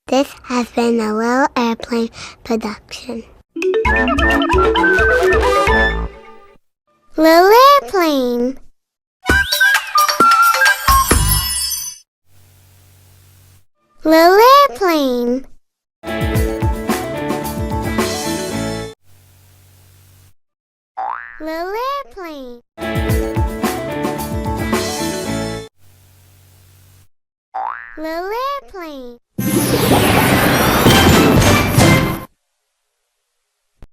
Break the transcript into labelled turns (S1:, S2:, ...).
S1: This has been a Little Airplane production. Little Airplane. Little Airplane. Little Airplane. Little Airplane.